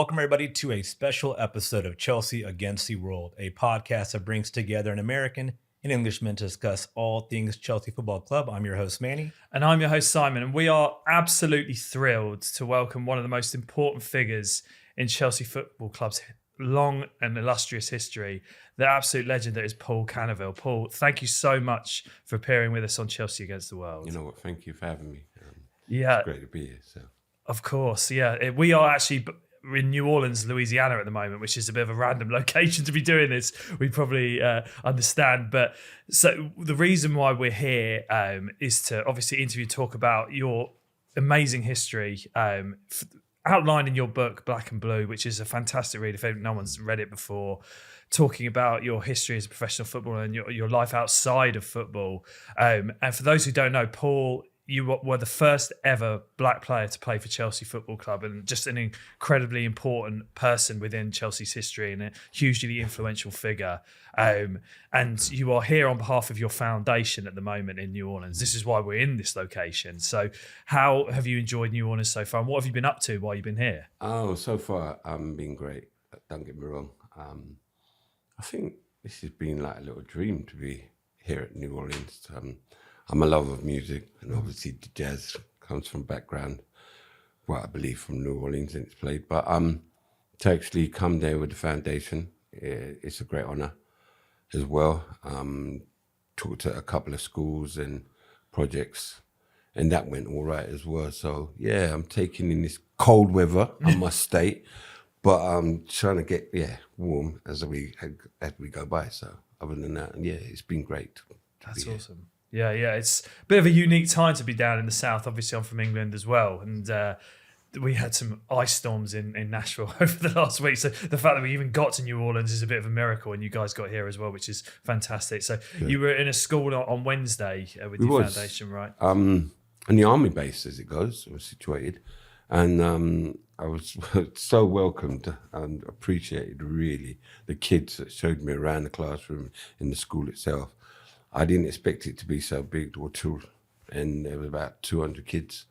Welcome, everybody, to a special episode of Chelsea Against the World, a podcast that brings together an American and Englishman to discuss all things Chelsea Football Club. I'm your host, Manny. And I'm your host, Simon. And we are absolutely thrilled to welcome one of the most important figures in Chelsea Football Club's long and illustrious history, the absolute legend that is Paul Canoville. Paul, thank you so much for appearing with us on Chelsea Against the World. You know what? Thank you for having me. Yeah, it's great to be here. So, of course, yeah. We are actually in New Orleans, Louisiana at the moment, which is a bit of a random location to be doing this. We probably understand. But so the reason why we're here is to obviously interview, talk about your amazing history outlined in your book, Black and Blue, which is a fantastic read if no one's read it before, talking about your history as a professional footballer and your life outside of football. And for those who don't know, Paul, you were the first ever black player to play for Chelsea Football Club, and just an incredibly important person within Chelsea's history and a hugely influential figure. And you are here on behalf of your foundation at the moment in New Orleans. This is why we're in this location. So how have you enjoyed New Orleans so far? And what have you been up to while you've been here? Oh, so far, been great. Don't get me wrong. I think this has been like a little dream to be here at New Orleans. I'm a lover of music, and obviously the jazz comes from background, well, I believe from New Orleans, and it's played. But to actually come there with the foundation, it's a great honour as well. Talked to a couple of schools and projects, and that went all right as well. So yeah, I'm taking in this cold weather, I must state, but I'm trying to get warm as we go by. So other than that, yeah, it's been great. That's awesome. Yeah, it's a bit of a unique time to be down in the south. Obviously, I'm from England as well, and we had some ice storms in Nashville over the last week. So the fact that we even got to New Orleans is a bit of a miracle, and you guys got here as well, which is fantastic. So you were in a school on Wednesday with your foundation, right? On the army base, as it goes, was situated, and I was so welcomed and appreciated, really. The kids that showed me around the classroom in the school itself. I didn't expect it to be so big, and there was about 200 kids,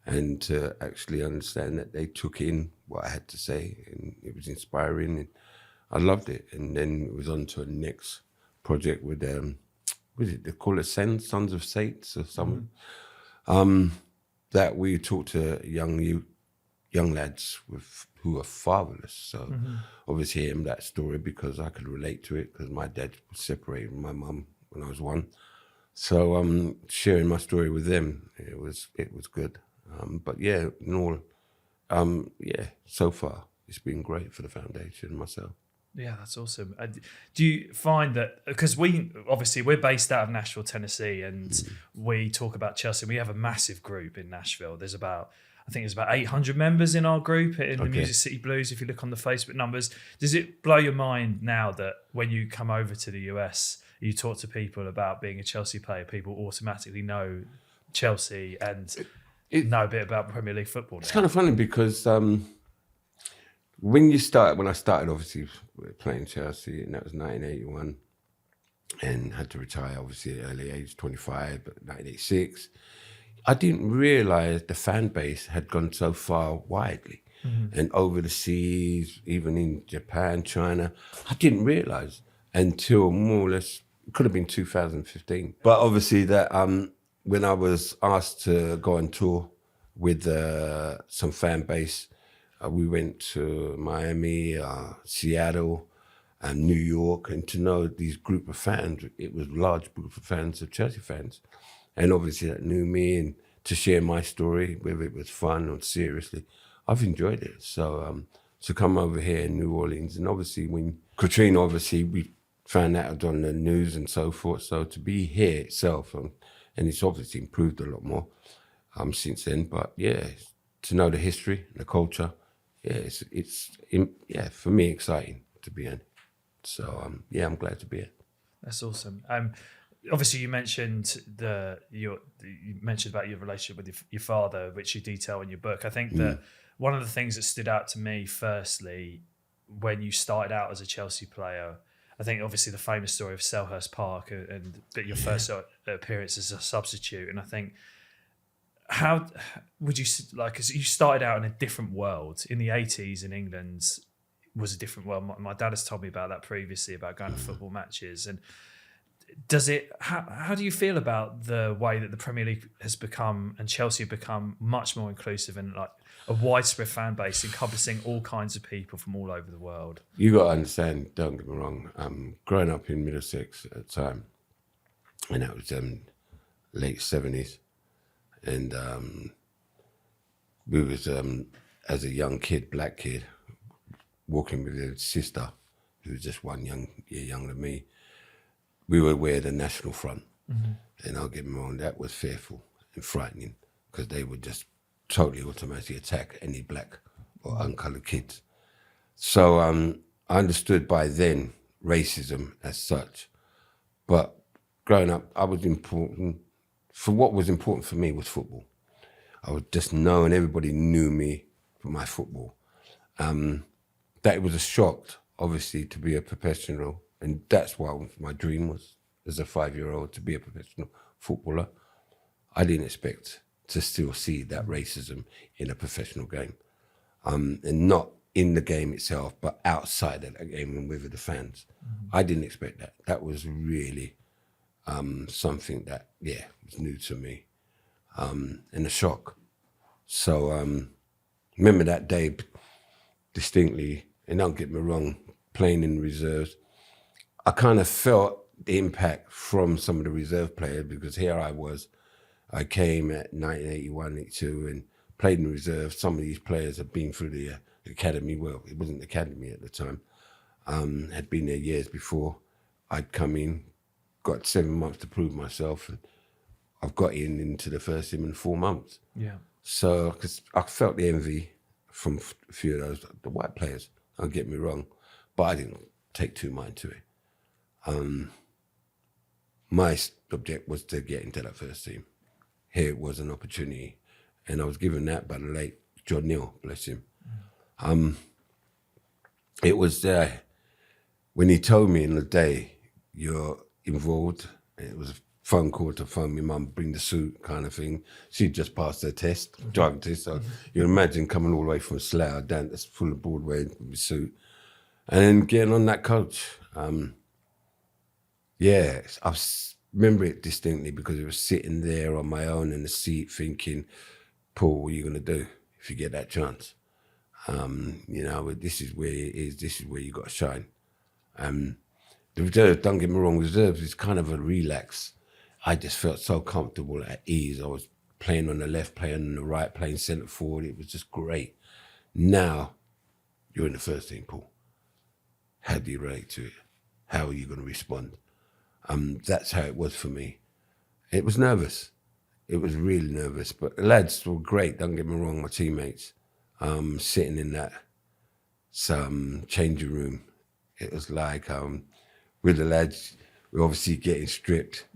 and to actually understand that they took in what I had to say, and it was inspiring, and I loved it. And then it was on to a next project with they call it Sons of Saints or something, that we talked to young lads who are fatherless. So obviously hearing that story, because I could relate to it, because my dad was separated from my mum when I was one. So sharing my story with them, it was good. But yeah, in all, so far it's been great for the foundation and myself. Yeah, that's awesome. Do you find that, because we're based out of Nashville, Tennessee, and we talk about Chelsea. We have a massive group in Nashville. There's about 800 members in our group in the Music City Blues. If you look on the Facebook numbers, does it blow your mind now that when you come over to the US, you talk to people about being a Chelsea player, people automatically know Chelsea and know a bit about Premier League football now? It's kind of funny because when I started obviously playing Chelsea, and that was 1981, and had to retire obviously at early age, 25, but 1986, I didn't realise the fan base had gone so far widely and over the seas, even in Japan, China. I didn't realise until more or less, it could have been 2015. But obviously that when I was asked to go on tour with some fan base, we went to Miami, Seattle, and New York, and to know these group of fans, it was a large group of fans, of Chelsea fans. And obviously that knew me, and to share my story, whether it was fun or seriously, I've enjoyed it. So to come over here in New Orleans, and obviously when Katrina, obviously we found out on the news and so forth. So to be here itself, and it's obviously improved a lot more since then. But yeah, to know the history, the culture, it's for me exciting to be in. So I'm glad to be here. That's awesome. Obviously, you mentioned you mentioned about your relationship with your father, which you detail in your book. I think that one of the things that stood out to me, firstly, when you started out as a Chelsea player, I think obviously the famous story of Selhurst Park and your first appearance as a substitute, and I think how would you like? Because you started out in a different world in the 80s in England. Was a different world. My dad has told me about that previously, about going to football matches. And does it? How do you feel about the way that the Premier League has become and Chelsea have become much more inclusive and like a widespread fan base encompassing all kinds of people from all over the world? You got to understand, don't get me wrong, growing up in Middlesex at the time, and that was late 70s, and we was, as a young kid, black kid, walking with his sister, who was just 1 year younger than me. We would wear the national front, and I'll get me wrong, that was fearful and frightening, because they would just totally automatically attack any black or uncoloured kids. So I understood by then racism as such, but growing up, I was important. For what was important for me was football. I was just known, everybody knew me for my football. That it was a shock, obviously, to be a professional, and that's what my dream was as a 5-year-old, to be a professional footballer. I didn't expect to still see that racism in a professional game, and not in the game itself, but outside of that game and with the fans. I didn't expect that. That was really something that, was new to me, and a shock. So remember that day distinctly, and don't get me wrong, playing in reserves, I kind of felt the impact from some of the reserve players, because here I came at 1981, 82 and played in reserve. Some of these players had been through the academy. Well, it wasn't the academy at the time. Had been there years before. I'd come in, got 7 months to prove myself, and I've got into the first team in 4 months. Yeah. So, because I felt the envy from a few of those, the white players, don't get me wrong, but I didn't take too mind to it. My object was to get into that first team. Here it was an opportunity, and I was given that by the late John Neal, bless him. It was when he told me in the day, you're involved, it was a phone call to phone my mum, bring the suit kind of thing. She'd just passed her test, driving test, so you can imagine coming all the way from Slough down to full of Broadway with a suit, and then getting on that coach. I remember it distinctly, because I was sitting there on my own in the seat thinking, Paul, what are you going to do if you get that chance? This is where it is, this is where you got to shine. The reserve, don't get me wrong, reserves is kind of a relax. I just felt so comfortable, at ease. I was playing on the left, playing on the right, playing centre forward. It was just great. Now, you're in the first team, Paul. How do you relate to it? How are you going to respond? That's how it was for me. It was nervous. It was really nervous, but the lads were great, don't get me wrong, my teammates. Sitting in that changing room, it was like, with the lads, we're obviously getting stripped.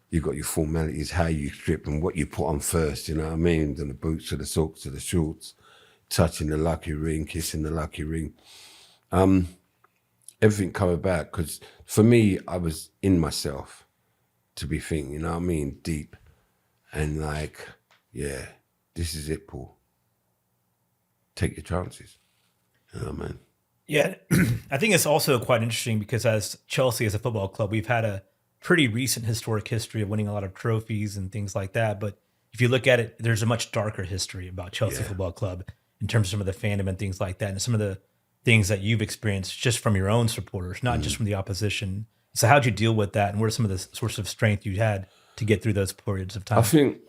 You've got your formalities, how you strip and what you put on first, you know what I mean? And the boots to the socks to the shorts, touching the lucky ring, kissing the lucky ring. Everything come about, because for me, I was in myself to be thinking, you know what I mean, deep, and like, this is it, Paul. Take your chances. You know what I mean? Yeah, I think it's also quite interesting because as Chelsea, as a football club, we've had a pretty recent historic history of winning a lot of trophies and things like that. But if you look at it, there's a much darker history about Chelsea Football Club in terms of some of the fandom and things like that, and some of the things that you've experienced just from your own supporters, not just from the opposition. So how'd you deal with that, and what are some of the sources of strength you had to get through those periods of time? I think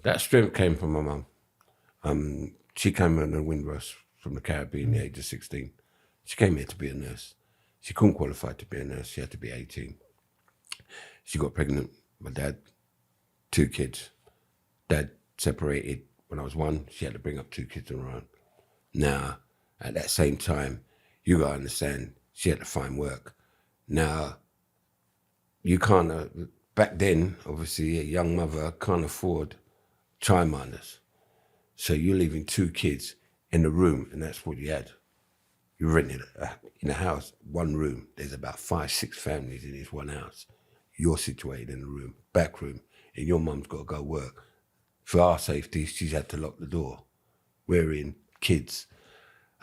that strength came from my mum. She came on a Windrush from the Caribbean at the age of 16. She came here to be a nurse. She couldn't qualify to be a nurse. She had to be 18. She got pregnant. My dad, 2 kids. Dad separated when I was 1. She had to bring up 2 kids on her own. Now, at that same time, you got to understand, she had to find work. Now, you can't, back then, obviously, a young mother can't afford childminders. So you're leaving 2 kids in a room, and that's what you had. You rented in a house, 1 room. There's about 5, 6 families in this 1 house. You're situated in a room, back room, and your mum's got to go work. for our safety, she's had to lock the door. We're in kids.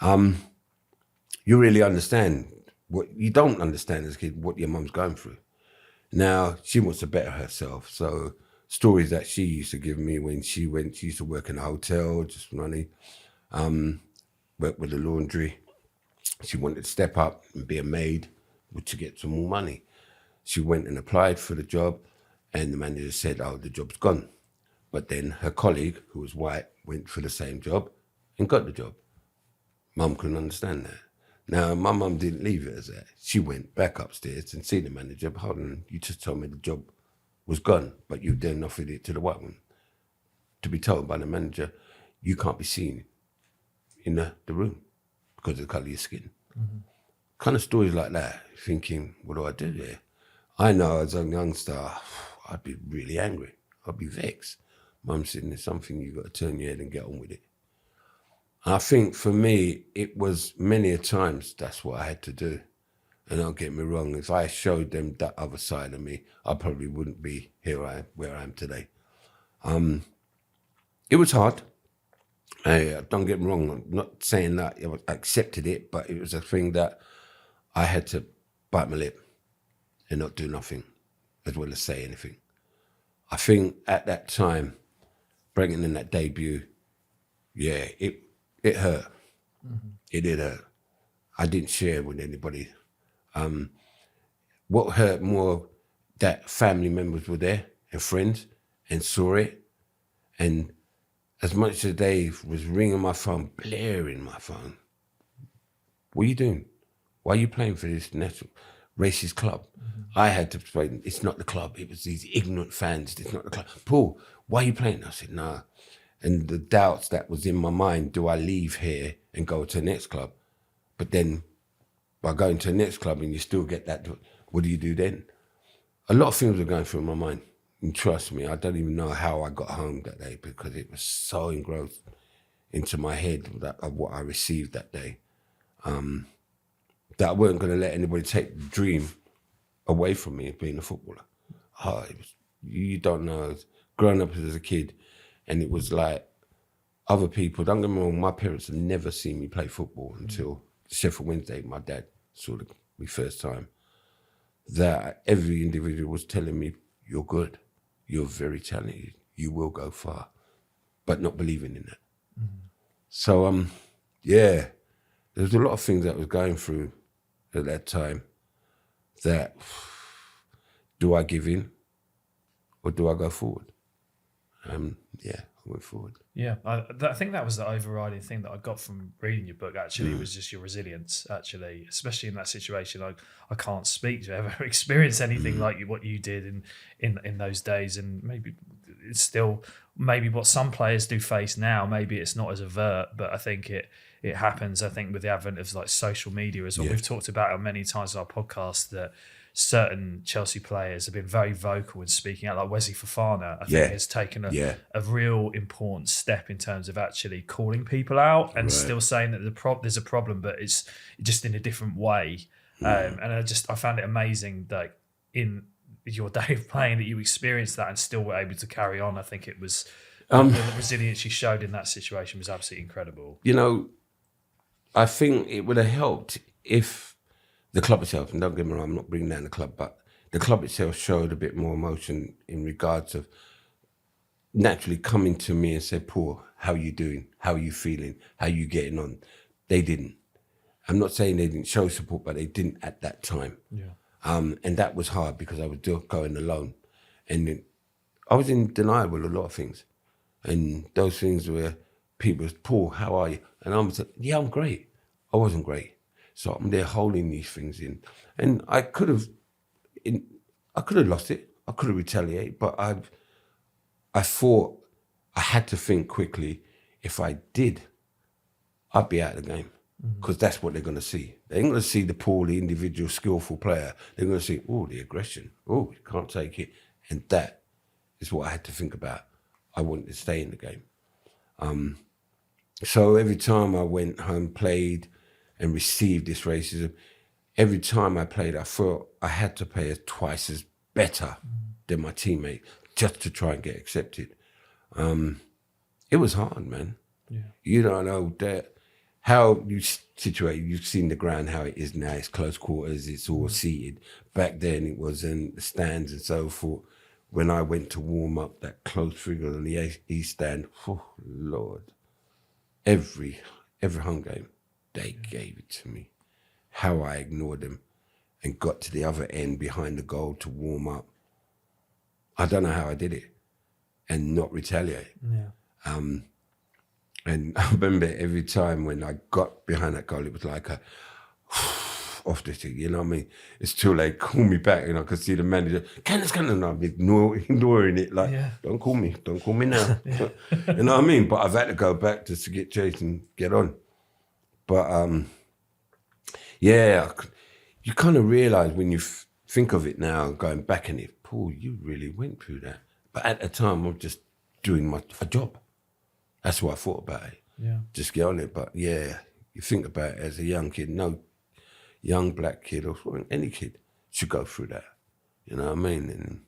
You really understand what you don't understand as a kid, what your mum's going through. Now, she wants to better herself. So stories that she used to give me when she used to work in a hotel, just running, work with the laundry. She wanted to step up and be a maid to get some more money. She went and applied for the job, and the manager said, oh, the job's gone. But then her colleague, who was white, went for the same job and got the job. Mum couldn't understand that. Now, my mum didn't leave it as that. She went back upstairs and see the manager. But hold on, you just told me the job was gone, but you then offered it to the white one. To be told by the manager, you can't be seen in the room because of the colour of your skin. Mm-hmm. Kind of stories like that, thinking, what do I do there? I know as a youngster, I'd be really angry. I'd be vexed. Mum said, there's something you've got to turn your head and get on with it. I think for me, it was many a times that's what I had to do. And don't get me wrong, if I showed them that other side of me, I probably wouldn't be where I am today. It was hard. Don't get me wrong, I'm not saying that I accepted it, but it was a thing that I had to bite my lip and not do nothing, as well as say anything. I think at that time, bringing in that debut, yeah, it hurt. Mm-hmm. It did hurt. I didn't share with anybody. What hurt more, that family members were there and friends and saw it. And as much as they was ringing my phone, blaring my phone, what are you doing? Why are you playing for this national racist club? Mm-hmm. I had to explain, it's not the club. It was these ignorant fans. It's not the club. Paul, why are you playing? I said, nah. And the doubts that was in my mind, do I leave here and go to the next club? But then by going to the next club and you still get that, what do you do then? A lot of things were going through my mind. And trust me, I don't even know how I got home that day because it was so engrossed into my head of what I received that day. That I weren't going to let anybody take the dream away from me of being a footballer. You don't know, growing up as a kid, and it was like other people, don't get me wrong, my parents had never seen me play football until Sheffield Wednesday, my dad saw me first time. That every individual was telling me, you're good, you're very talented, you will go far, but not believing in that. Mm-hmm. So, yeah, there was a lot of things that I was going through at that time that, do I give in or do I go forward? Yeah, I went forward. Yeah, I think that was the overriding thing that I got from reading your book, actually, was just your resilience, actually, especially in that situation. I can't speak to ever experience anything like what you did in those days, and maybe it's still maybe what some players do face now. Maybe it's not as overt, but I think it happens. I think with the advent of like social media as well. Yeah. We've talked about it many times on our podcast that certain Chelsea players have been very vocal in speaking out, like Wesley Fofana, I think has taken a real important step in terms of actually calling people out and still saying that there's a problem, but it's just in a different way. And I found it amazing that in your day of playing that you experienced that and still were able to carry on. I think it was the resilience you showed in that situation was absolutely incredible. You know, I think it would have helped if the club itself, and don't get me wrong, I'm not bringing down the club, but the club itself showed a bit more emotion in regards of naturally coming to me and said, Paul, how are you doing? How are you feeling? How are you getting on? They didn't. I'm not saying they didn't show support, but they didn't at that time. Yeah. And that was hard because I was still going alone. And I was in denial with a lot of things. And those things were people, Paul, how are you? And I'm saying, yeah, I'm great. I wasn't great. So I'm there holding these things in. And I could have lost it. I could have retaliated, but I thought I had to think quickly. If I did, I'd be out of the game because that's what they're going to see. They're going to see the Paul, the individual skillful player. They're going to see, oh, the aggression. Oh, you can't take it. And that is what I had to think about. I wanted to stay in the game. So every time I went home, played, and received this racism, every time I played, I felt I had to play twice as better than my teammate just to try and get accepted. It was hard, man. Yeah. You don't know that how you situate. You've seen the ground how it is now. It's close quarters. It's all seated. Back then, it was in the stands and so forth. When I went to warm up, that close figure on the east stand, oh Lord, every home game, they gave it to me. How I ignored them and got to the other end behind the goal to warm up. I don't know how I did it and not retaliate. Yeah. And I remember every time when I got behind that goal, it was like a off the thing, you know what I mean? It's too late, call me back, and I could see the manager, Kenneth, and I'm ignoring it, like, don't call me now. You know what I mean? But I've had to go back just to get chased and get on. But you kind of realise when you think of it now, going back in it, Paul, you really went through that. But at the time, I'm just doing a job. That's what I thought about it. Yeah. Just get on it. But yeah, you think about it as a young kid, no young black kid or any kid should go through that. You know what I mean? And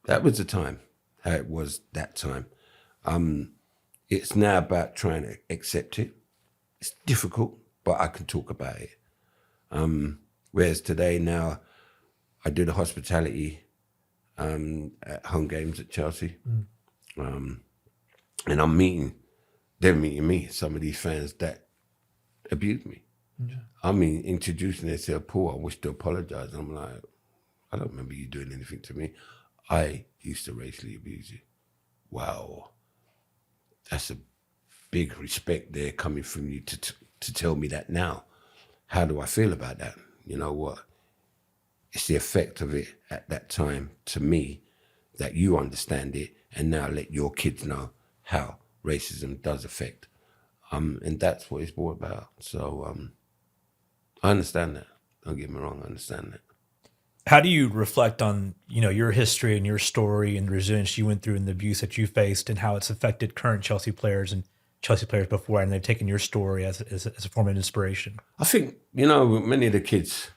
that was the time, how it was that time. It's now about trying to accept it. It's difficult, but I can talk about it. Whereas today now, I do the hospitality at home games at Chelsea. And they're meeting me, some of these fans that abused me. Yeah. I mean, introducing themselves, Paul, I wish to apologise. I'm like, I don't remember you doing anything to me. I used to racially abuse you. Wow. That's a big respect there coming from you to tell me that now. How do I feel about that? You know what? It's the effect of it at that time to me that you understand it and now let your kids know how racism does affect. And that's what it's all about. So I understand that. Don't get me wrong, I understand that. How do you reflect on, your history and your story and the resilience you went through and the abuse that you faced and how it's affected current Chelsea players and Chelsea players before, and they've taken your story as a form of inspiration? I think, many of the kids,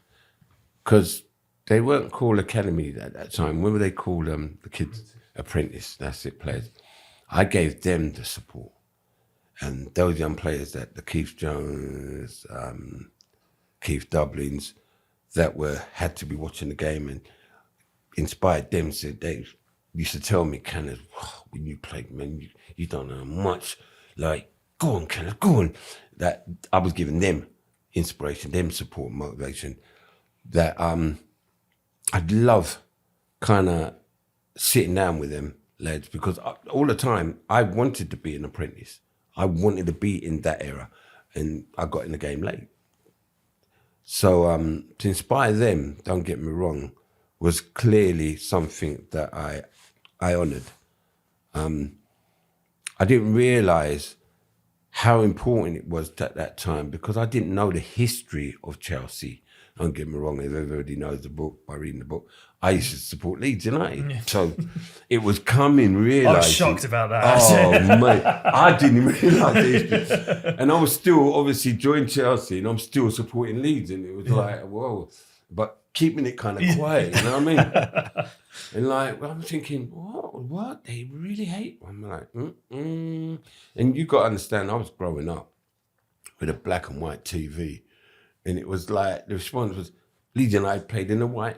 because they weren't called academy at that time. What were they called? The kids, apprentice, that's it, players. I gave them the support. And those young players the Keith Jones, Keith Dublins, that had to be watching the game and inspired them. So they used to tell me, Kenneth, when you played, man, you don't know much. Like, go on, Kenneth, go on. That I was giving them inspiration, them support, motivation. That I'd love kind of sitting down with them lads, because all the time I wanted to be an apprentice. I wanted to be in that era, and I got in the game late. So to inspire them, don't get me wrong, was clearly something that I honoured. I didn't realise how important it was at that time because I didn't know the history of Chelsea. Don't get me wrong, if everybody knows the book by reading the book, I used to support Leeds United. Yeah. So it was coming, realising. I was shocked about that. Oh, mate, I didn't realise this. And I was still, obviously, joined Chelsea and I'm still supporting Leeds. And it was like, whoa. But keeping it kind of quiet, you know what I mean? And like, I'm thinking, what? They really hate? I'm like, And you got to understand, I was growing up with a black and white TV. And it was like, the response was, Leeds United played in a white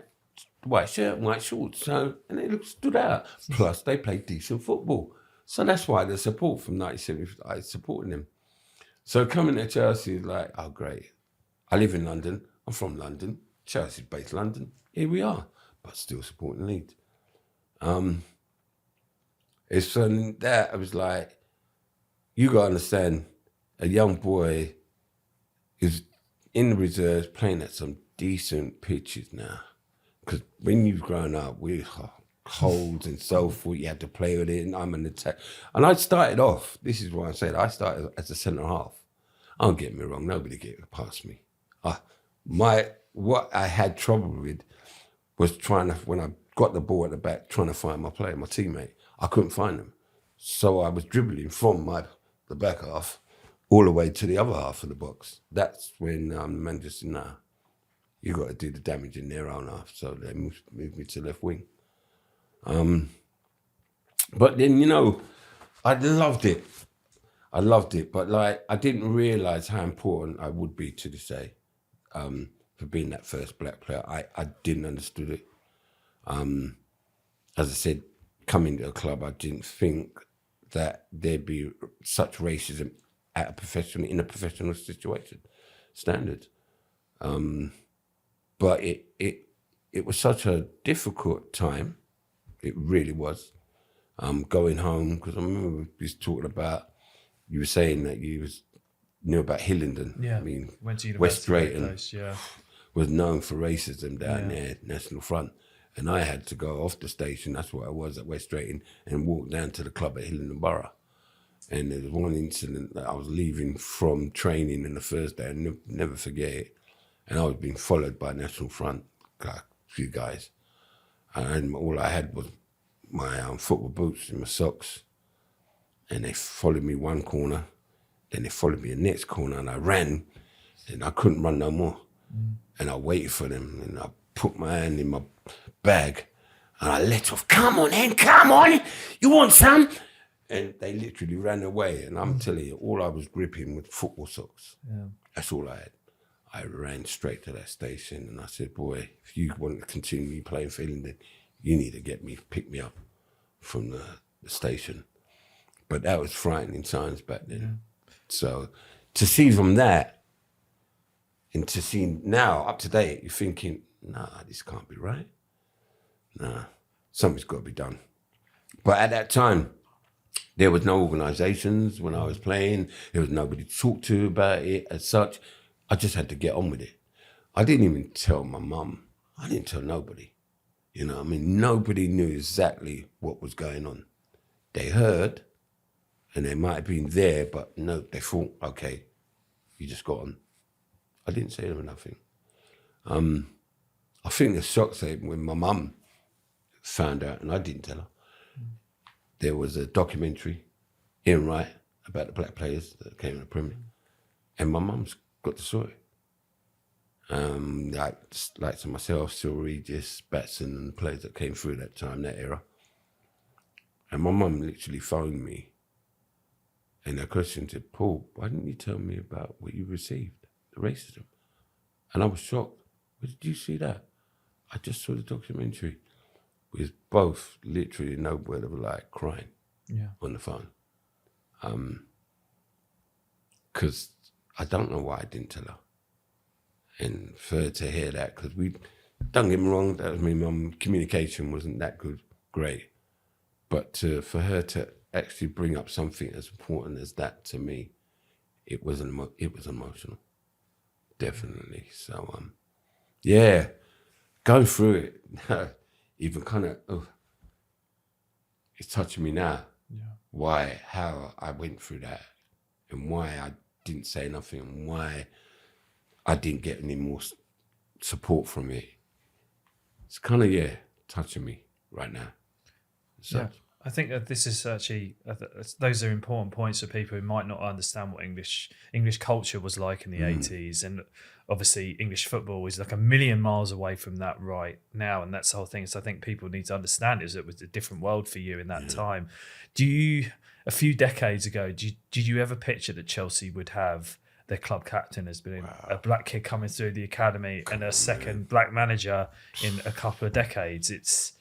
shirt, white shorts. So, and they stood out. Plus, they played decent football. So that's why the support from 97, I supporting them. So coming to Chelsea is like, oh, great. I live in London. I'm from London. Chelsea's based London. Here we are. But still supporting Leeds. It's from that, I was like, you got to understand, a young boy is in the reserves playing at some decent pitches now. Because when you've grown up, we holes and so forth, you had to play with it, and I'm an attack. And I started off, this is what I said, I started as a centre half. Don't get me wrong, nobody get past me. What I had trouble with was trying to, when I got the ball at the back, trying to find my player, my teammate. I couldn't find them. So I was dribbling from the back half all the way to the other half of the box. That's when the man just said, nah, you got to do the damage in their own half. So they moved me to left wing. But then, I loved it. But like, I didn't realise how important I would be to this day for being that first black player. I didn't understood it. As I said, coming to a club, I didn't think that there'd be such racism in a professional situation, standards. But it was such a difficult time. It really was. Going home, because I remember we was talking about, you were saying that you knew about Hillingdon. Yeah, I mean, went to West university. Drayton was known for racism down there, National Front. And I had to go off the station, that's what I was at West Drayton, and walk down to the club at Hillingdon Borough. And there was one incident that I was leaving from training on the Thursday, and never forget it. And I was being followed by National Front, a few guys. And all I had was my football boots and my socks. And they followed me one corner, then they followed me the next corner, and I ran, and I couldn't run no more. And I waited for them, and I put my hand in my bag, and I let off, come on, you want some? And they literally ran away, and I'm telling you, all I was gripping was football socks. Yeah. That's all I had. I ran straight to that station, and I said, boy, if you want to continue playing for England, you need to pick me up from the station. But that was frightening times back then. Yeah. So to see from that, and to see now, up to date, you're thinking, nah, this can't be right. Nah, something's got to be done. But at that time, there was no organisations when I was playing. There was nobody to talk to about it as such. I just had to get on with it. I didn't even tell my mum. I didn't tell nobody. You know, I mean, nobody knew exactly what was going on. They heard, and they might have been there, but no, they thought, okay, you just got on. I didn't say them nothing. I think the shock came when my mum found out, and I didn't tell her. There was a documentary, Ian Wright, about the black players that came in the Premier, and my mum's got the story. Like to myself, Sil Regis, Batson, and the players that came through that time, that era. And my mum literally phoned me, and her question said, Paul, why didn't you tell me about what you received, the racism? And I was shocked. Where did you see that? I just saw the documentary. We was both literally no word of a lie crying on the phone. Because I don't know why I didn't tell her. And for her to hear that, because don't get me wrong, that was me, mum, communication wasn't that great. But for her to actually bring up something as important as that to me, it was emotional, definitely. So, going through it, even kind of, it's touching me now. Yeah. How I went through that, and why I didn't say nothing, and why I didn't get any more support from it. It's kind of, touching me right now. So, yeah, I think that this is actually, those are important points for people who might not understand what English culture was like in the 80s. And obviously English football is like a million miles away from that right now. And that's the whole thing. So I think people need to understand is it was a different world for you in that time. A few decades ago, did you ever picture that Chelsea would have their club captain as being a black kid coming through the academy and a second black manager in a couple of decades? It's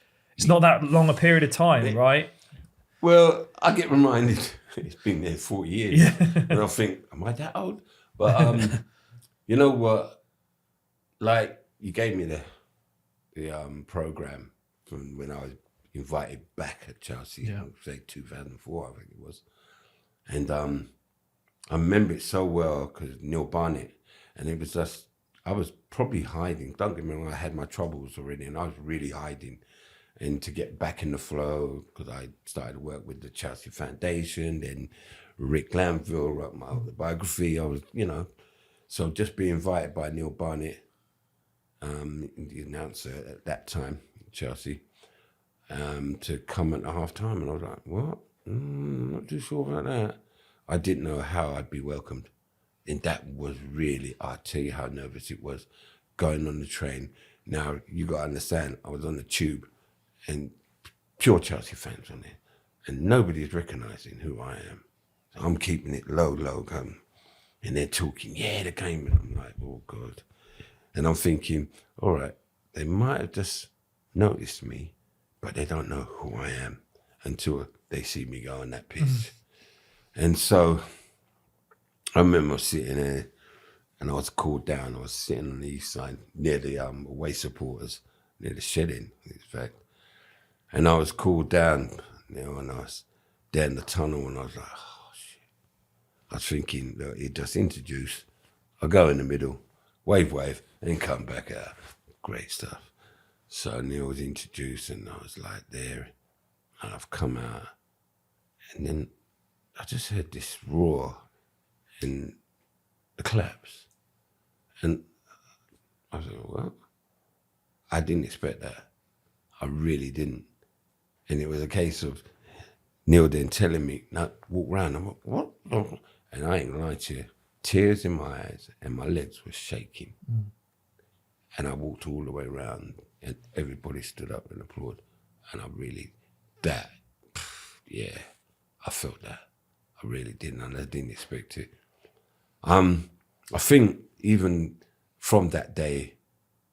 not that long a period of time, right? Well, I get reminded, it's been there 40 years, and I think, am I that old? But you know what? Like, you gave me the programme from when I was invited back at Chelsea, say 2004, I think it was. And I remember it so well because Neil Barnett, and it was just, I was probably hiding. Don't get me wrong, I had my troubles already, and I was really hiding. And to get back in the flow, because I started to work with the Canoville Foundation, then Rick Glanville wrote my autobiography. I was, so just being invited by Neil Barnett, the announcer at that time, Chelsea, to come at the half time. And I was like, what? I'm not too sure about that. I didn't know how I'd be welcomed. And that was really, I'll tell you how nervous it was going on the train. Now, you got to understand, I was on the tube and pure Chelsea fans on there. and nobody's recognising who I am. So I'm keeping it low, and they're talking, yeah, the game, and I'm like, oh God. And I'm thinking, all right, they might have just noticed me, but they don't know who I am until they see me go on that pitch. And so I remember sitting there, and I was called down. I was sitting on the east side near the away supporters, near the shedding, in fact. And I was called down, and I was there in the tunnel, and I was like, oh, shit. I was thinking, look, he just introduced. I'll go in the middle, wave, and come back out. Great stuff. So Neil was introduced, and I was like there, and I've come out. And then I just heard this roar and the collapse. And I was like, what? I didn't expect that. I really didn't. And it was a case of Neil then telling me, no, walk round. I'm like, what? And I ain't gonna lie to you, tears in my eyes and my legs were shaking. And I walked all the way around and everybody stood up and applauded. And I really, I felt that. I really didn't, and I didn't expect it. I think even from that day,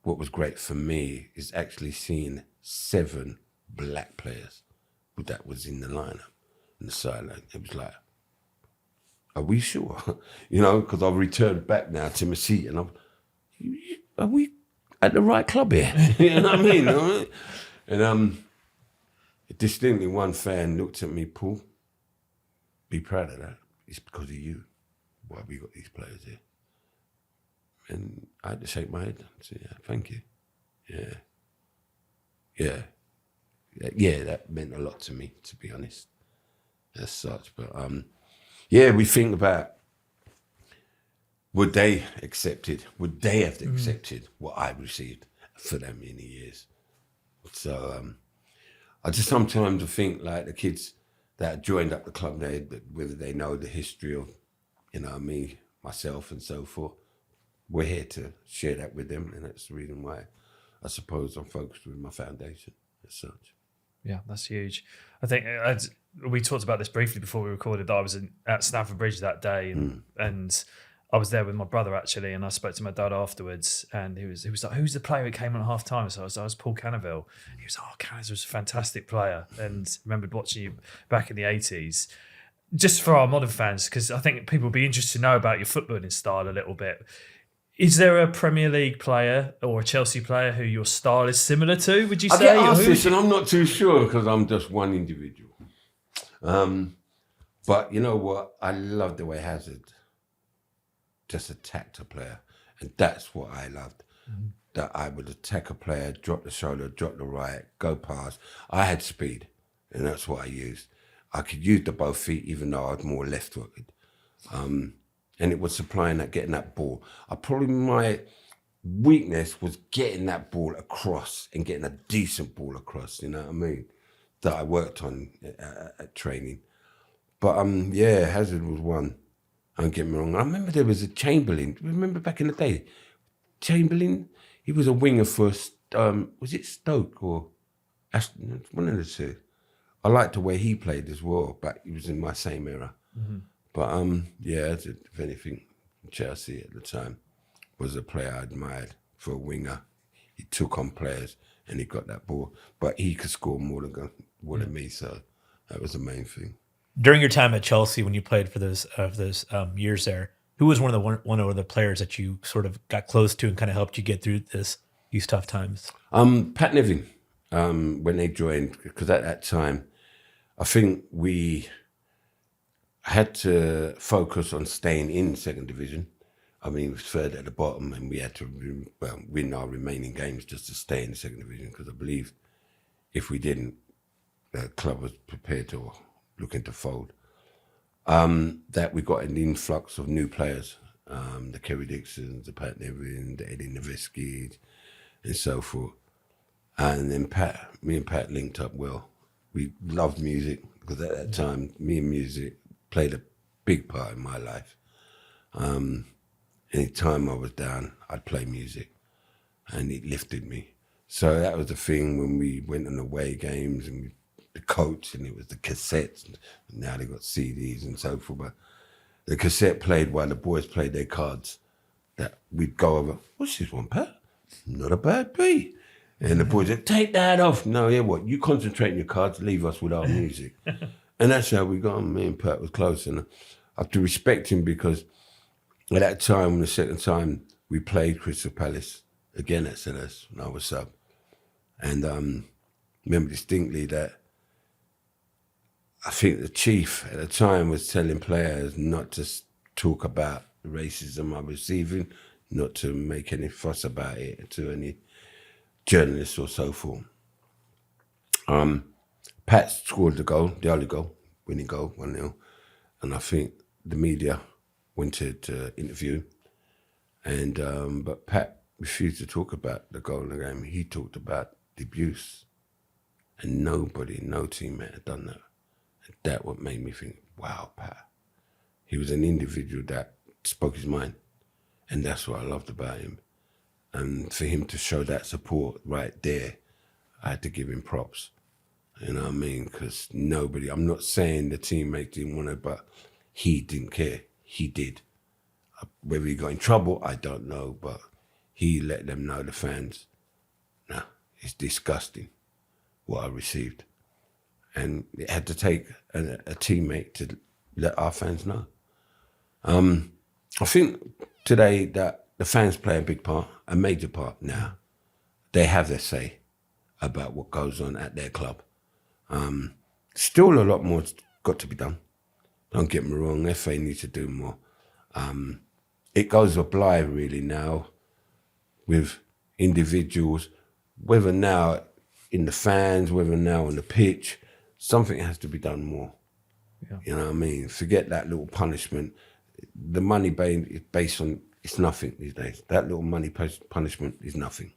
what was great for me is actually seeing 7 black players that was in the lineup, in the sideline. It was like, are we sure? Because I've returned back now to my seat, and are we at the right club here? You know what I mean? And distinctly one fan looked at me, Paul, be proud of that. It's because of you why we got these players here. And I had to shake my head and say, yeah, thank you. Yeah, that meant a lot to me, to be honest, as such. But we think about, would they have accepted what I received for them many years? So I just sometimes think like the kids that joined up the club, whether they know the history of, me, myself and so forth, we're here to share that with them. And that's the reason why I suppose I'm focused with my foundation as such. Yeah, that's huge. I think we talked about this briefly before we recorded. That I was at Stamford Bridge that day, and I was there with my brother actually, and I spoke to my dad afterwards, and he was like, "Who's the player who came on at half time?" So I was Paul Canoville. He was, "Oh, Canoville was a fantastic player," and remembered watching you back in the 80s. Just for our modern fans, because I think people will be interested to know about your footballing style a little bit. Is there a Premier League player or a Chelsea player who your style is similar to, would you say? I get asked this, and I'm not too sure because I'm just one individual. But you know what? I love the way Hazard just attacked a player. And that's what I loved. That I would attack a player, drop the shoulder, drop the right, go past. I had speed, and that's what I used. I could use the both feet, even though I was more left-footed. And it was supplying that, getting that ball. My weakness was getting that ball across and getting a decent ball across, you know what I mean? That I worked on at training. But Hazard was one. Don't get me wrong. I remember there was a Chamberlain. Remember back in the day? Chamberlain, he was a winger for, was it Stoke or Aston? One of the two. I liked the way he played as well, but he was in my same era. But Hazard, if anything, Chelsea at the time was a player I admired for a winger. He took on players and he got that ball, but he could score more than me, so that was the main thing. During your time at Chelsea, when you played for those years there, who was one of the players that you sort of got close to and kind of helped you get through these tough times? Pat Nevin, when they joined, because at that time, I think we had to focus on staying in second division. I mean, it was third at the bottom, and we had to win our remaining games just to stay in the second division, because I believed if we didn't, the club was prepared to looking to fold. That we got an influx of new players, the Kerry Dixons, the Pat Nevin, the Eddie Nowitzki, and so forth. And then me and Pat linked up well. We loved music, because at that time, me and music played a big part in my life. Any time I was down, I'd play music, and it lifted me. So that was the thing when we went on away games and we the coach, and it was the cassettes. And now they got CDs and so forth. But the cassette played while the boys played their cards. That we'd go over, what's this one, Pat? Not a bad beat. And the boys said, take that off. No, yeah, what? You concentrate on your cards, leave us with our music. And that's how we got on. Me and Pat was close. And I have to respect him because at that time, the second time, we played Crystal Palace again at Sellers, and I was sub. And remember distinctly that I think the chief at the time was telling players not to talk about the racism I was receiving, not to make any fuss about it to any journalists or so forth. Pat scored the goal, the only goal, winning goal, 1-0. And I think the media went to interview, and but Pat refused to talk about the goal in the game. He talked about the abuse, and no teammate had done that. And that what made me think, wow, Pat. He was an individual that spoke his mind, and that's what I loved about him. And for him to show that support right there, I had to give him props. You know what I mean? Because nobody, I'm not saying the teammates didn't want to, but he didn't care. He did. Whether he got in trouble, I don't know, but he let them know, the fans, nah, it's disgusting what I received. And it had to take a teammate to let our fans know. I think today that the fans play a big part, a major part now. They have their say about what goes on at their club. Still a lot more's got to be done. Don't get me wrong, FA needs to do more. It goes a blind really now with individuals, whether now in the fans, whether now on the pitch, something has to be done more. Yeah. You know what I mean? Forget that little punishment. The money based on, it's nothing these days. That little money punishment is nothing.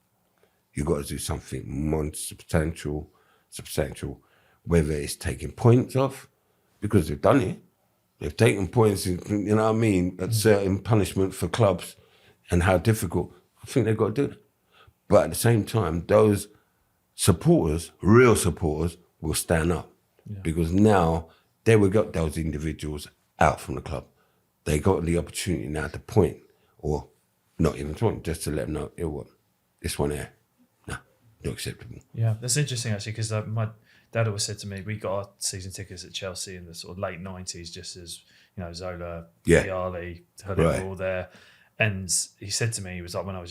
You've got to do something more substantial, whether it's taking points off, because they've done it. They've taken points, you know what I mean, at certain punishment for clubs and how difficult. I think they've got to do that. But at the same time, those supporters, real supporters, will stand up because now they will get those individuals out from the club. They got the opportunity now to point, or not even point, just to let them know, what, this one here, nah, not acceptable. Yeah, that's interesting actually, because my dad always said to me, we got our season tickets at Chelsea in the sort of late 90s, just as, Zola, Vialli, heard it all there. And he said to me, he was like, when I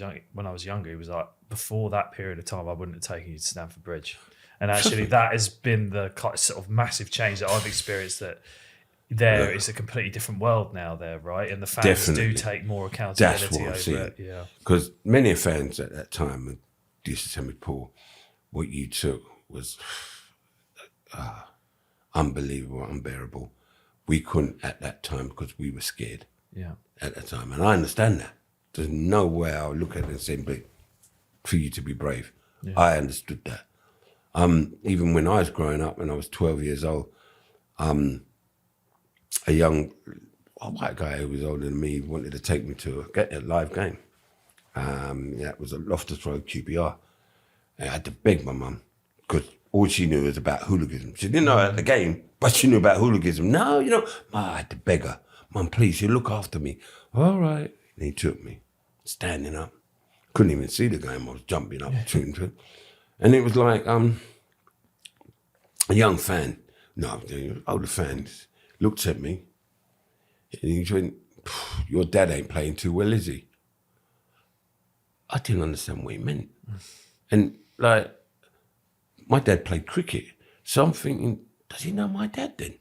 was younger, he was like, before that period of time, I wouldn't have taken you to Stamford Bridge. And actually that has been the sort of massive change that I've experienced, that there is a completely different world now there, right? And the fans do take more accountability over it. Yeah. Because many fans at that time used to tell me, Paul, what you took was unbelievable, unbearable. We couldn't at that time because we were scared at that time. And I understand that. There's no way I'll look at it and say, but for you to be brave. Yeah. I understood that. Even when I was growing up, when I was 12 years old, a white guy who was older than me wanted to take me to a live game. It was at Loftus Road QPR. I had to beg my mum because all she knew was about hooliganism. She didn't know about the game, but she knew about hooliganism. No, I had to beg her. Mum, please, you look after me. All right. And he took me, standing up. Couldn't even see the game. I was jumping up between them. And it was like a young fan, older fan, looked at me and he went, your dad ain't playing too well, is he? I didn't understand what he meant. And my dad played cricket. So I'm thinking, does he know my dad then?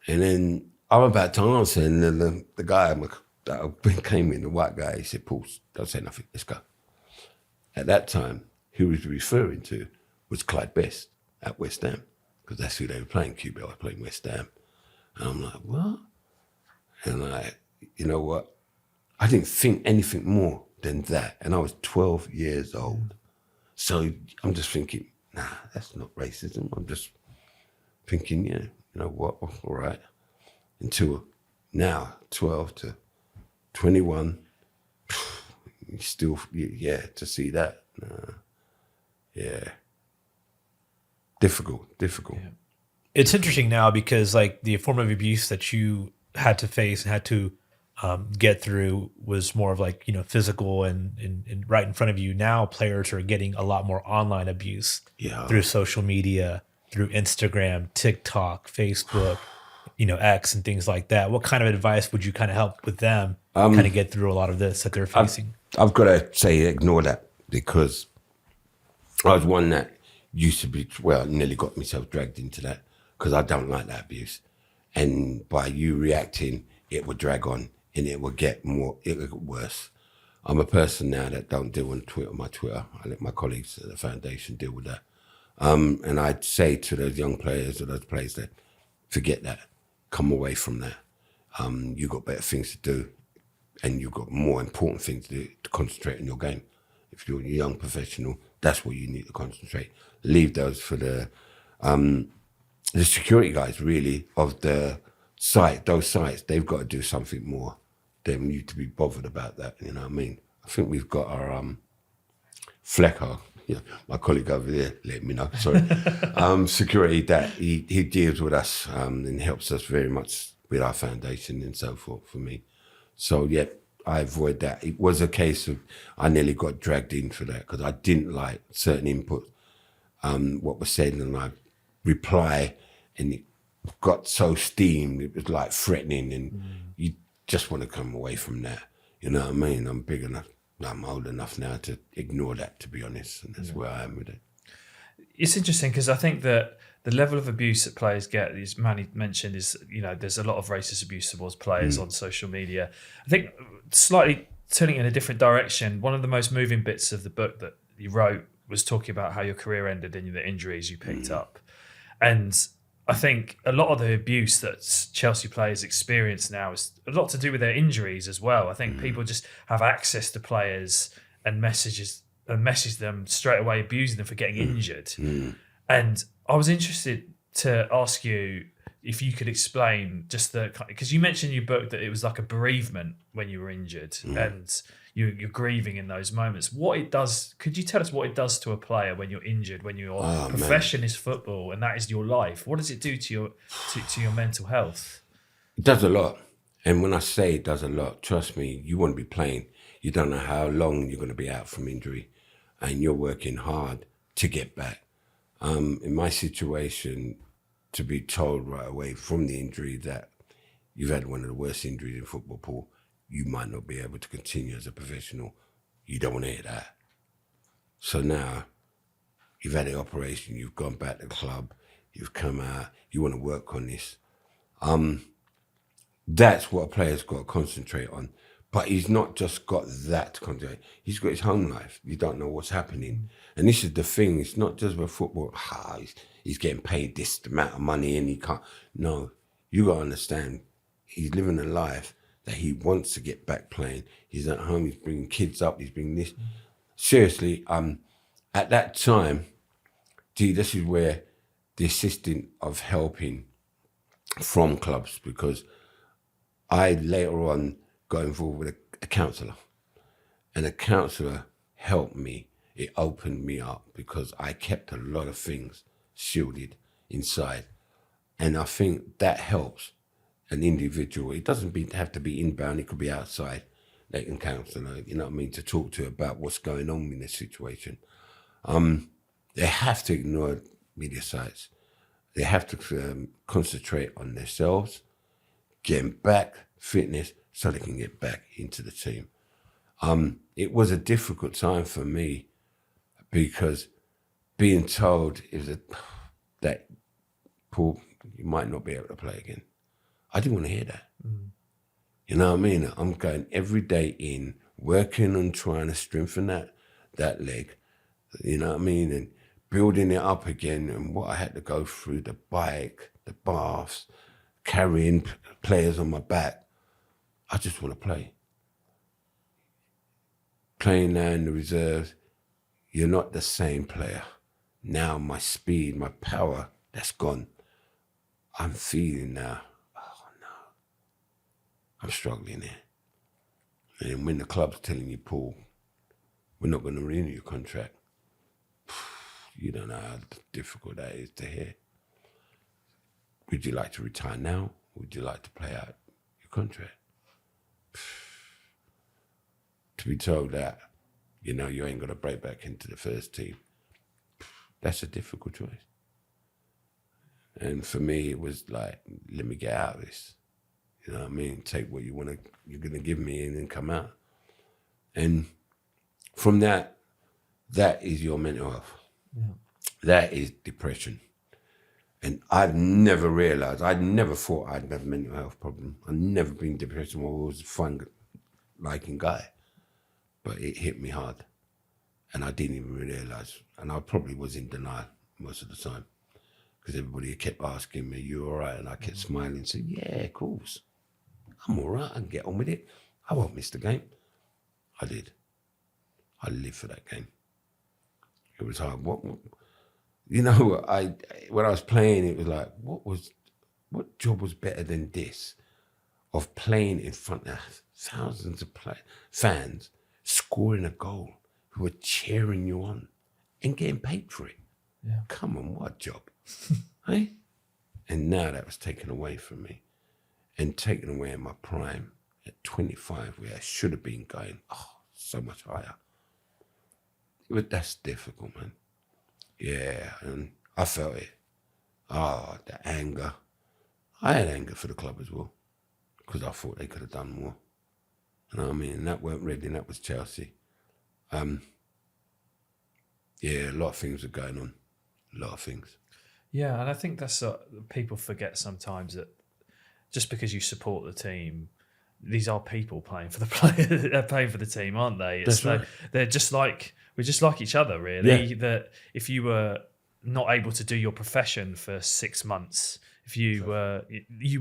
And then I'm about to answer, and then the guy that came in, the white guy, he said, Paul, don't say nothing, let's go. At that time, who he was referring to was Clyde Best at West Ham, because that's who they were playing, QPR was playing West Ham. And I'm like, what? And you know what? I didn't think anything more than that. And I was 12 years old. So I'm just thinking, nah, that's not racism. I'm just thinking, you know what, all right. Until now, 12 to 21, still, to see that, yeah. difficult. It's interesting now because like the form of abuse that you had to face and had to get through was more of like, physical and right in front of you. Now players are getting a lot more online abuse through social media, through Instagram, TikTok, Facebook, X and things like that. What kind of advice would you kind of help with them kind of get through a lot of this that they're facing? I've got to say ignore that, because I was one that used to be, nearly got myself dragged into that, because I don't like that abuse. And by you reacting, it would drag on and it would get worse. I'm a person now that don't deal on my Twitter. I let my colleagues at the foundation deal with that. And I'd say to those young players or those players that forget that, come away from that. You've got better things to do, and you've got more important things to do to concentrate on your game. If you're a young professional, that's what you need to concentrate. Leave those for the security guys, really, of the site. Those sites, they've got to do something more. They need to be bothered about that. You know what I mean? I think we've got our Flecker, my colleague over there, let me know. Sorry, security that he deals with us and helps us very much with our foundation and so forth. For me, so yeah, I avoid that. It was a case of I nearly got dragged in for that because I didn't like certain input, what was said, and I reply, and it got so steamed. It was like threatening, and you just want to come away from that. You know what I mean? I'm big enough. I'm old enough now to ignore that, to be honest, and that's where I am with it. It's interesting because I think that the level of abuse that players get, as Manny mentioned, is, there's a lot of racist abuse towards players on social media. I think slightly turning in a different direction, one of the most moving bits of the book that you wrote was talking about how your career ended and the injuries you picked up. And I think a lot of the abuse that Chelsea players experience now is a lot to do with their injuries as well. I think people just have access to players and message them straight away, abusing them for getting injured. And I was interested to ask you if you could explain just because you mentioned in your book that it was like a bereavement when you were injured and you're grieving in those moments. What it does, could you tell us what it does to a player when you're injured, when your profession is football and that is your life? What does it do to your mental health? It does a lot. And when I say it does a lot, trust me, you want to be playing. You don't know how long you're going to be out from injury, and you're working hard to get back. In my situation, to be told right away from the injury that you've had one of the worst injuries in football, Paul, you might not be able to continue as a professional. You don't want to hear that. So now you've had the operation, you've gone back to the club, you've come out, you want to work on this. That's what a player's got to concentrate on. But he's not just got that to concentrate. He's got his home life. You don't know what's happening. And this is the thing. It's not just about football. He's getting paid this amount of money and he can't. No, you got to understand. He's living a life that he wants to get back playing. He's at home. He's bringing kids up. He's bringing this. Seriously, at that time, this is where the assistant of helping from clubs, because I later on got involved with a counsellor, and a counsellor helped me. It opened me up because I kept a lot of things shielded inside, and I think that helps an individual. It doesn't have to be inbound. It could be outside. They can counsel, you know what I mean, to talk to about what's going on in this situation. They have to ignore media sites. They have to concentrate on themselves, getting back fitness, so they can get back into the team. It was a difficult time for me because being told that, Paul, you might not be able to play again. I didn't want to hear that. You know what I mean? I'm going every day in, working on trying to strengthen that leg, you know what I mean? And building it up again, and what I had to go through, the bike, the baths, carrying players on my back. I just want to play. Playing now in the reserves, you're not the same player. Now my speed, my power, that's gone. I'm feeling now, oh no, I'm struggling here. And when the club's telling you, Paul, we're not going to renew your contract, You don't know how difficult that is to hear. Would you like to retire now? Would you like to play out your contract? To be told that, you know, you ain't going to break back into the first team, that's a difficult choice. And for me, it was like, let me get out of this. You know what I mean? Take what you're going to give me and then come out. And from that is your mental health. Yeah. That is depression. And I've never realized, I never thought I'd have a mental health problem. I've never been depressed when I was a fun-liking guy. But it hit me hard. And I didn't even realize. And I probably was in denial most of the time. Because everybody kept asking me, you all right? And I kept smiling and saying, yeah, of course. I'm all right, I can get on with it. I won't miss the game. I did. I lived for that game. It was hard. You know, when I was playing, it was like, what job was better than this? Of playing in front of thousands of fans, scoring a goal, who are cheering you on and getting paid for it. Yeah. Come on, what job? Hey? And now that was taken away from me and taken away in my prime at 25, where I should have been going, so much higher. But that's difficult, man. Yeah, and I felt it. The anger. I had anger for the club as well, because I thought they could have done more. You know what I mean? And that weren't Reading, that was Chelsea. Yeah, a lot of things were going on. A lot of things. Yeah, and I think that's people forget sometimes that just because you support the team, these are people playing for the player. They're playing for the team, aren't they? That's right. We're just like each other, really. Yeah. That if you were not able to do your profession for 6 months, if you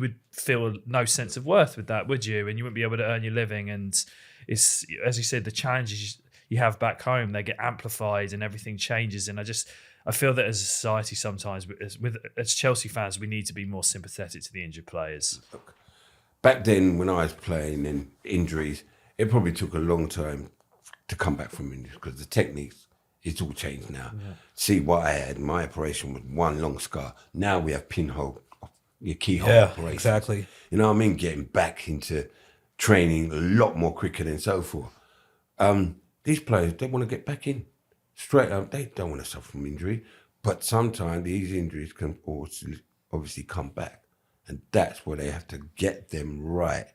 would feel no sense of worth with that, would you? And you wouldn't be able to earn your living. And it's, as you said, the challenges you have back home, they get amplified and everything changes. And I feel that as a society sometimes, as Chelsea fans, we need to be more sympathetic to the injured players. Look, back then, when I was playing and injuries, it probably took a long time to come back from injuries because the techniques, it's all changed now. Yeah. See, what I had, my operation was one long scar. Now we have pinhole, your keyhole operations. Exactly. You know what I mean? Getting back into training a lot more quicker than so forth. These players, they want to get back in. Straight up, they don't want to suffer from injury, but sometimes these injuries can obviously come back, and that's where they have to get them right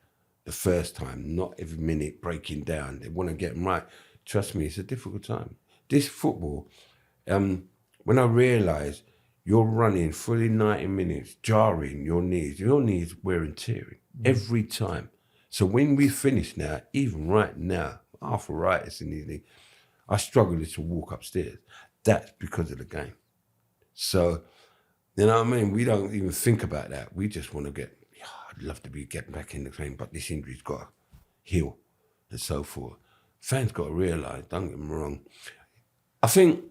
the first time, not every minute breaking down. They want to get them right. Trust me, it's a difficult time. This football, when I realised you're running fully 90 minutes, jarring your knees wear and tearing every time. So when we finish now, even right now, arthritis in these knees, I struggle to walk upstairs. That's because of the game. So, you know what I mean? We don't even think about that. We just want to I'd love to be getting back in the game, but this injury's got to heal and so forth. Fans got to realise, don't get me wrong. I think,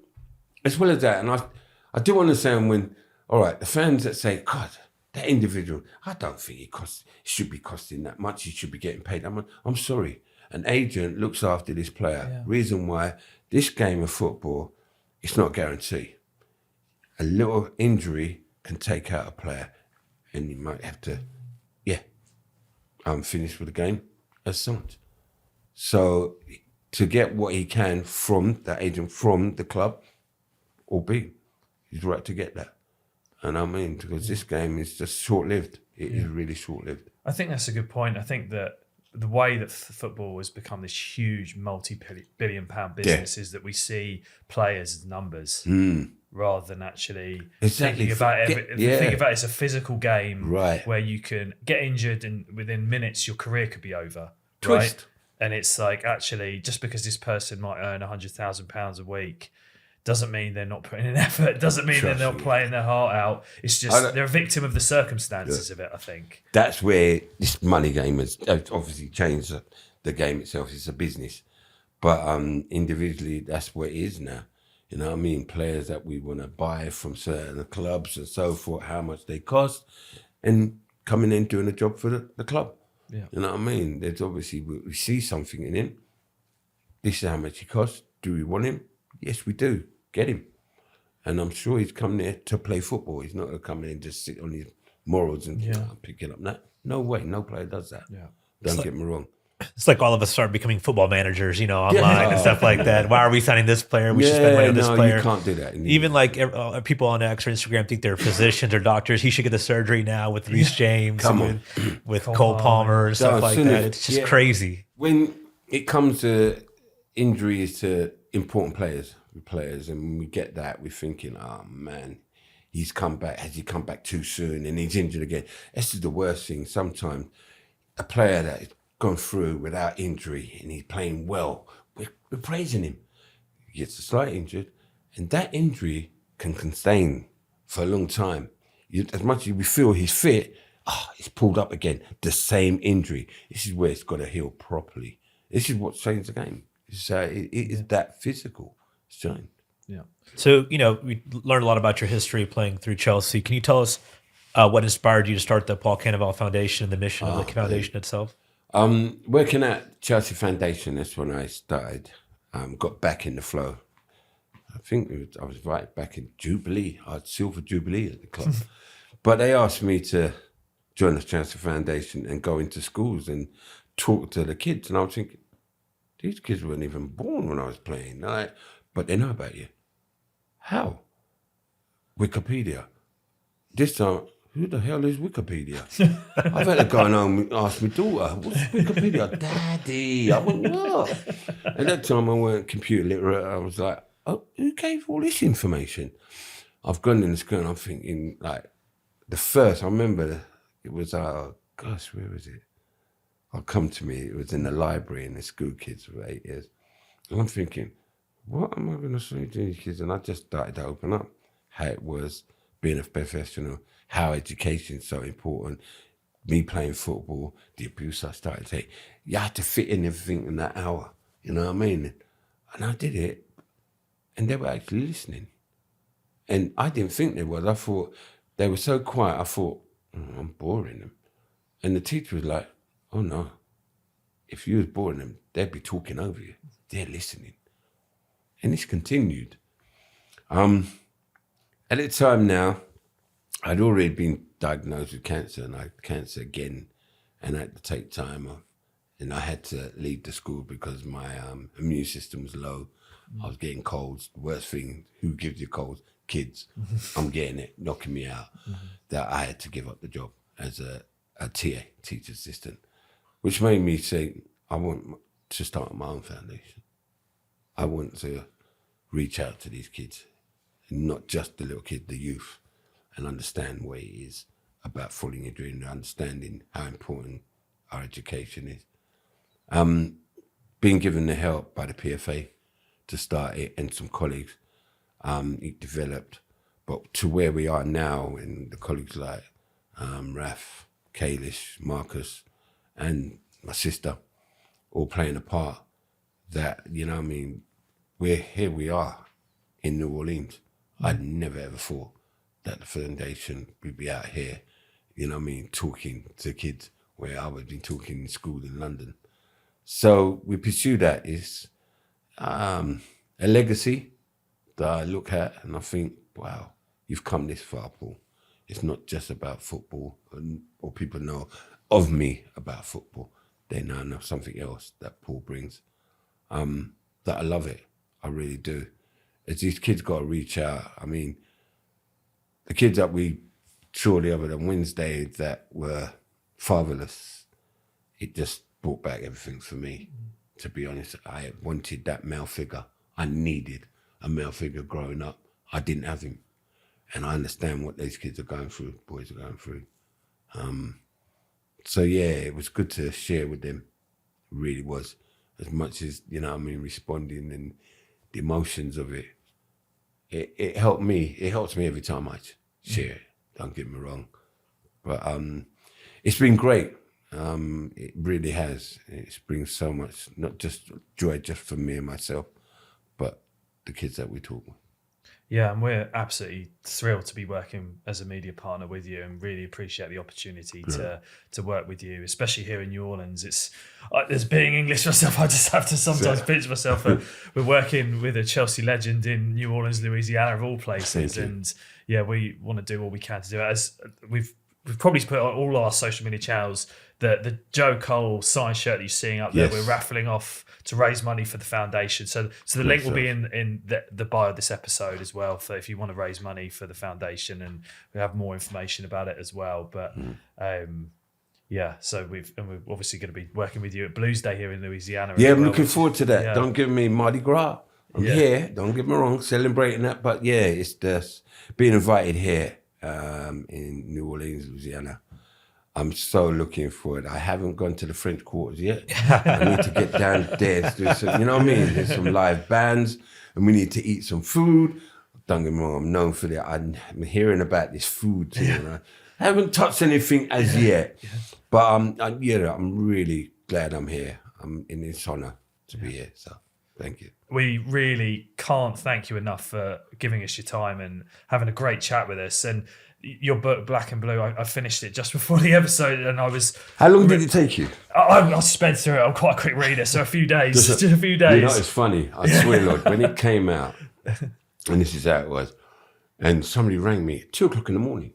as well as that, and I do understand when, all right, the fans that say, God, that individual, I don't think it should be costing that much. He should be getting paid. I'm sorry. An agent looks after this player. Yeah. Reason why this game of football, it's not guaranteed. A little injury can take out a player, and you might have to, finish with the game as such. So to get what he can from that agent, from the club, albeit he's right to get that. And I mean, because this game is just short-lived. It is really short-lived. I think that's a good point. I think that the way that football has become this huge multi-billion-pound business is that we see players as numbers rather than actually thinking about it. Think about it as a physical game where you can get injured and within minutes your career could be over. Twist. Right? And it's like, actually, just because this person might earn £100,000 a week doesn't mean they're not putting in effort. Doesn't mean they're not playing their heart out. It's just they're a victim of the circumstances of it, I think. That's where this money game has obviously changed the game itself. It's a business. But individually, that's what it is now. You know what I mean? Players that we want to buy from certain clubs and so forth, how much they cost, and coming in doing a job for the club. Yeah. You know what I mean? There's obviously, we see something in him. This is how much he costs. Do we want him? Yes, we do. Get him. And I'm sure he's come there to play football. He's not going to come in and just sit on his morals and pick it up. No way. No player does that. Yeah. Don't get me wrong. It's like all of us start becoming football managers, online and stuff like that. Why are we signing this player? We should spend money on this player. You can't do that. Even like people on X or Instagram think they're physicians or doctors. He should get the surgery now with Reece James, with Cole Palmer and stuff like that. It's just crazy. When it comes to injuries to important players, and when we get that, we're thinking, oh man, he's come back. Has he come back too soon? And he's injured again. This is the worst thing. Sometimes a player that is gone through without injury and he's playing well, we're praising him. He gets a slight injured, and that injury can sustain for a long time. As much as we feel he's fit, he's pulled up again. The same injury. This is where it's got to heal properly. This is what changed the game. It is that physical. It's changed. Yeah. So, we learned a lot about your history playing through Chelsea. Can you tell us what inspired you to start the Paul Canoville Foundation and the mission of the foundation itself? Working at Chelsea Foundation, that's when I started, got back in the flow. I think I was right back in Jubilee. I had Silver Jubilee at the club. But they asked me to join the Chelsea Foundation and go into schools and talk to the kids. And I was thinking, these kids weren't even born when I was playing. But they know about you. How? Wikipedia. This time, who the hell is Wikipedia? I've had to go home and ask my daughter, what's Wikipedia? Daddy. I went, what? At that time, I weren't computer literate. I was like, oh, who gave all this information? I've gone in the school and I'm thinking, I remember it was, where was it? I'll come to me, it was in the library and the school kids for 8 years. And I'm thinking, what am I going to say to these kids? And I just started to open up how it was being a professional, how education's so important, me playing football, the abuse I started to take. You had to fit in everything in that hour, you know what I mean? And I did it, and they were actually listening. And I didn't think they was. I thought, they were so quiet, I thought, I'm boring them. And the teacher was like, oh no, if you was boring them, they'd be talking over you. They're listening. And it's continued. At the time now, I'd already been diagnosed with cancer, and I had cancer again, and I had to take time off. And I had to leave the school because my immune system was low. I was getting colds. The worst thing, who gives you colds? Kids. I'm getting it, knocking me out. That I had to give up the job as a TA, teacher assistant, which made me say, I want to start my own foundation. I want to reach out to these kids, and not just the little kids, the youth, and understand what it is about following your dream, understanding how important our education is. Being given the help by the PFA to start it and some colleagues, it developed. But to where we are now, and the colleagues like Raf, Kalish, Marcus, and my sister, all playing a part, that, here we are in New Orleans. I'd never ever thought that the foundation would be out here, talking to kids where I would be talking in school in London. So we pursue that. It's a legacy that I look at and I think, wow, you've come this far, Paul. It's not just about football, or people know of me about football. They now know something else that Paul brings. That I love it. I really do. As these kids got to reach out. I mean, the kids that we saw the other Wednesday that were fatherless, it just brought back everything for me. To be honest, I wanted that male figure. I needed a male figure growing up. I didn't have him. And I understand what these kids are going through, boys are going through. So yeah, it was good to share with them. It really was. As much as, responding and the emotions of it. It helped me. It helps me every time I share it. Don't get me wrong. But it's been great. It really has. It's brings so much, not just joy just for me and myself, but the kids that we talk with. Yeah, and we're absolutely thrilled to be working as a media partner with you, and really appreciate the opportunity to work with you, especially here in New Orleans. It's as being English myself, I just have to sometimes pinch myself. We're working with a Chelsea legend in New Orleans, Louisiana, of all places, and yeah, we want to do all we can to do it. As we've probably put on all our social media channels the Joe Cole signed shirt that you're seeing up there. Yes. We're raffling off to raise money for the foundation. So the link will be in the bio of this episode as well, for if you want to raise money for the foundation, and we have more information about it as well. But yeah, so we're obviously going to be working with you at Blues Day here in Louisiana. Yeah, I'm looking forward to that. Yeah. Don't give me Mardi Gras. I'm here. Don't get me wrong, celebrating that. But yeah, it's just being invited here in New Orleans, Louisiana. I'm so looking forward. I haven't gone to the French quarters yet. I need to get down there. You know what I mean? There's some live bands, and we need to eat some food. Don't get me wrong, I'm known for that. I'm hearing about this food too. And I haven't touched anything as yet, but I'm really glad I'm here. I'm in this honor to be here. So thank you. We really can't thank you enough for giving us your time and having a great chat with us. And your book, Black and Blue, I finished it just before the episode, and I was... How long did it take you? I sped through it. I'm quite a quick reader, so a few days. Just a few days. You know, it's funny. I swear, Lord, when it came out, and this is how it was, and somebody rang me at 2:00 in the morning.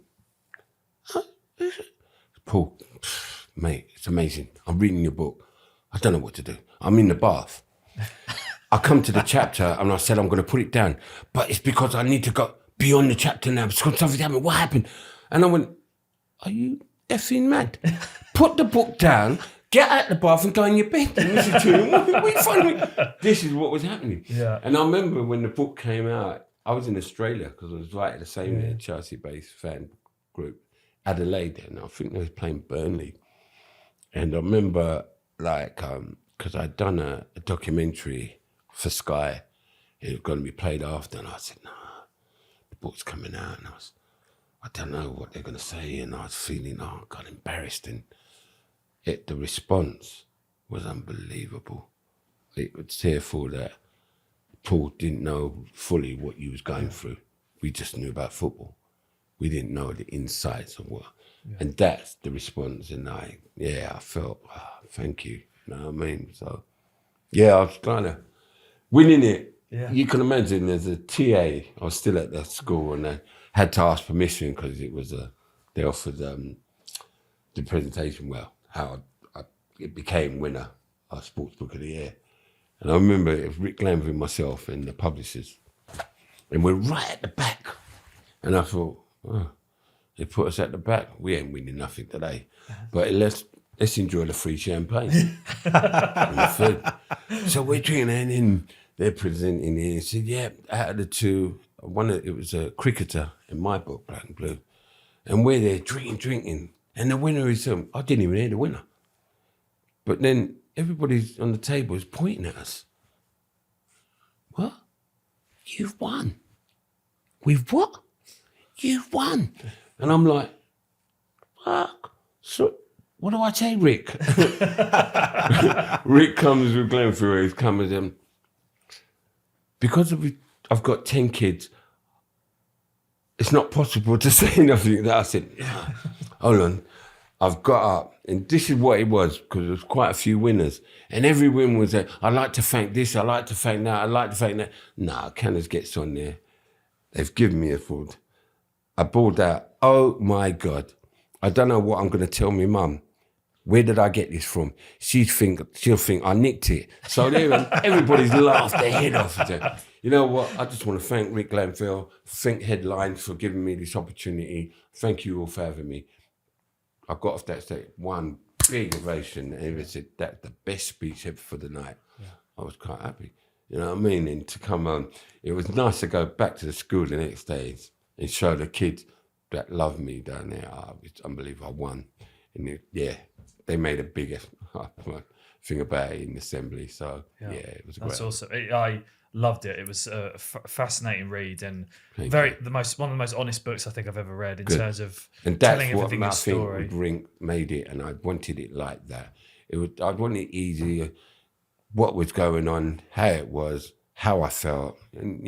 Paul, mate, it's amazing. I'm reading your book. I don't know what to do. I'm in the bath. I come to the chapter, and I said I'm going to put it down, but it's because I need to go beyond the chapter now, because something happened. What happened? And I went, are you effing mad? Put the book down, get out the bath and go in your bed and listen to him. What are you funny? This is what was happening. Yeah. And I remember when the book came out, I was in Australia, because I was right at the same Chelsea-based fan group, Adelaide, and I think they was playing Burnley. And I remember, because I'd done a documentary for Sky, it was going to be played after, and I said, no. Book's coming out, and I don't know what they're going to say, and I was feeling, God, embarrassed, and the response was unbelievable. It was tearful that Paul didn't know fully what you was going through. We just knew about football. We didn't know the insights of what, and that's the response, and I felt, thank you, you know what I mean? So, I was kind of winning it. Yeah. You can imagine, as a TA, I was still at the school, and I had to ask permission because it was they offered the presentation. Well, how it became winner of Sports Book of the Year, and I remember it was Rick Glanville, myself, and the publishers, and we're right at the back, and I thought, they put us at the back. We ain't winning nothing today, but let's enjoy the free champagne and the food. So we're drinking, and then they're presenting it and said, out of the two, it was a cricketer in my book, Black and Blue, and we're there drinking, and the winner is I didn't even hear the winner. But then everybody's on the table is pointing at us. What? You've won. We've what? You've won. And I'm like, fuck. So what do I say, Rick? Rick comes with Glenfield, he's coming to them. Because I've got 10 kids, it's not possible to say nothing. I said, hold on, I've got up. And this is what it was, because there was quite a few winners. And every win was I'd like to thank this, I'd like to thank that, I'd like to thank that. Nah, Canners gets on there. They've given me a food. I bawled out, oh my God, I don't know what I'm going to tell my mum. Where did I get this from? She'll think I nicked it. So everybody's laughed their head off. You know what? I just want to thank Rick Glanville, thank Headlines for giving me this opportunity. Thank you all for having me. I got off that stage, one big ovation, and everyone said that's the best speech ever for the night. Yeah. I was quite happy. You know what I mean? And to come on, it was nice to go back to the school the next day and show the kids that love me down there. It's unbelievable. I won. And they made a bigger thing about it in the assembly. So, it was great. That's awesome. I loved it. It was a fascinating read, and one of the most honest books I think I've ever read in terms of telling everything in the story. Rink made it, and I wanted it like that. I wanted it easy, what was going on, how it was, how I felt. And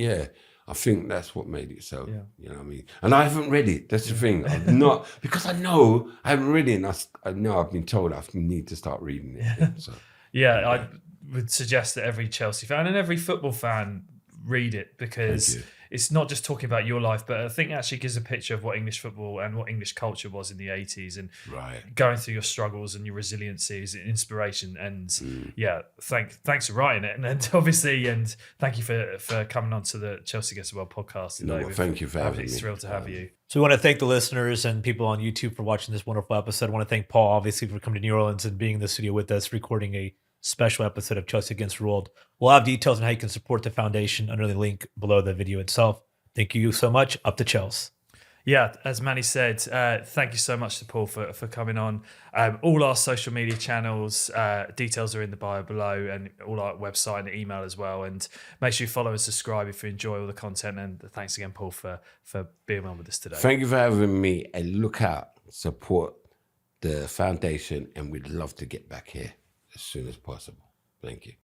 I think that's what made it so. Yeah. You know what I mean? And I haven't read it. That's the thing. I'm not, because I know I haven't read it, and I know I've been told I need to start reading it. So Yeah, I would suggest that every Chelsea fan and every football fan read it, because it's not just talking about your life, but I think it actually gives a picture of what English football and what English culture was in the 80s, and going through your struggles and your resiliency is an inspiration. And thanks for writing it. And obviously, and thank you for coming on to the Chelsea Against the World podcast today. No, thank you for having me. Absolutely thrilled to have you. So we want to thank the listeners and people on YouTube for watching this wonderful episode. I want to thank Paul, obviously, for coming to New Orleans and being in the studio with us, recording a special episode of Chelsea Against the World. We'll have details on how you can support the foundation under the link below the video itself. Thank you so much. Up to Chelsea. Yeah, as Manny said, thank you so much to Paul for coming on. All our social media channels, details are in the bio below, and all our website and email as well. And make sure you follow and subscribe if you enjoy all the content. And thanks again, Paul, for being on with us today. Thank you for having me. And look out, support the foundation, and we'd love to get back here as soon as possible. Thank you.